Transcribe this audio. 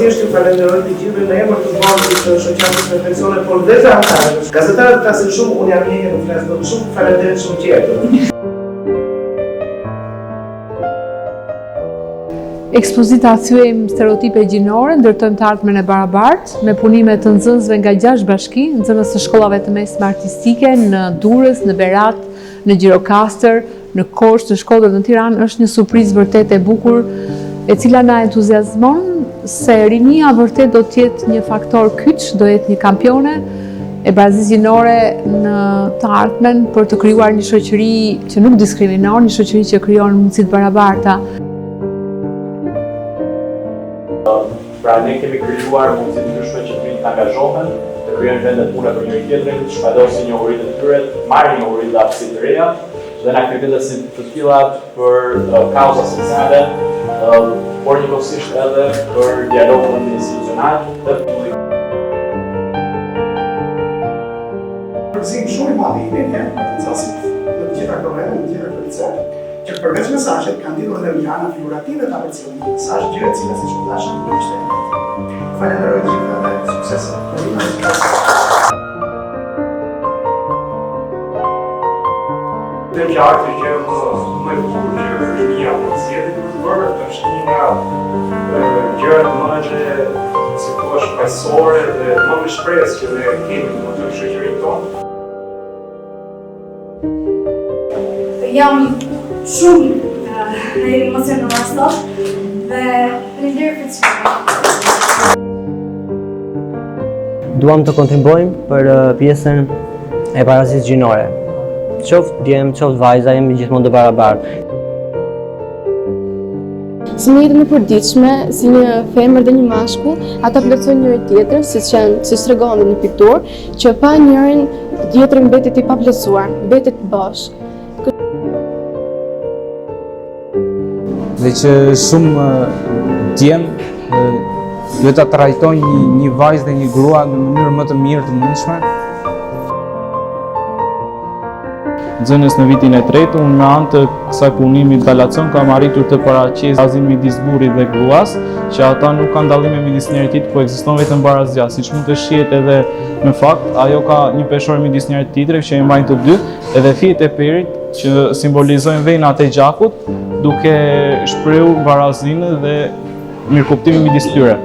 Thjesht ju falenderoj të gjithëve në emër të Bordit të Shoqatës me Pensione, por dhe të anëtarëve. Gazetarët flasin shumë, unë jam një nuk flas dot shumë, falenderoj shumë tjetër. Ekspozita thyejmë stereotipe gjinore, ndërtojmë të ardhmen e barabartë, me punime të nxënësve nga 6 bashki, nxënës të shkollave të mesme artistike, në Durrës, në Berat, në Gjirokastër, në Korçë, në Shkodër, në Tiranë. Është një surprizë vërtet e bukur, e cila na entuziazmon se rinia vërtet do të jetë një faktor kyç, do jetë një kampione e barazisë gjinore në të ardhmen për të krijuar një shoqëri që nuk diskriminon, një shoqëri që krijon mundësi të barabarta. Pra ne kemi krijuar mundësi të ndryshme që të rinë të angazhohen, të krijojnë vende të pune për njëri tjetrin, të shpadosin njohuritë e tyre, marrin njohuri dhe aftësi të reja, dhe në aktivitete si të tilla për kauza sociale, por njëkohësisht edhe për dialogun institucional dhe Përgëzim shumë i madh i media, potencialsit në të gjitha domene, në të gjitha policat, që përveç mesazhet kanë lidhur edhe me ana figurative të apreciimit. Mesazh gjëra të cilat siç u thashë nuk ishte. Falenderoj të gjithëve dhe suksese. Dhe që arti që më e bukur që rinia mund zgjedhë të bërë, është një nga gjërat më që si thua shpresore dhe më me shpresë që ne kemi në të shoqërinë tonë. Jam shumë emocionuar sot dhe faleminderit për çfarë. Duam të kontribuojmë për pjesën e barazisë gjinore. Qoftë djem, qoftë vajza, jemi gjithmonë të barabartë. Si në jetën e përditshme, si një femër dhe një mashkull, ata plotësojnë njëri tjetrin, siç tregon në pikturë, që pa njërin tjetri mbetet i paplotësuar, mbetet bosh. Dhe që shumë djemë do ta trajtojnë një vajzë dhe një grua në mënyrë më të mirë të mundshme. Nxënës në vitin e tretë, unë me anë të kësaj punimi instalacion kam arritur të paraqes barazin midis burrit dhe gruas, që ata nuk kanë dallime midis njëri tjetrit, po ekziston vetëm barazia. Siç mund të shihet edhe në fakt, ajo ka një peshor midis njëri tjetrit që i mbajnë të dy, edhe fijet e perit që simbolizojnë venat e gjakut, duke shprehur barazinë dhe mirëkuptimin midis tyre.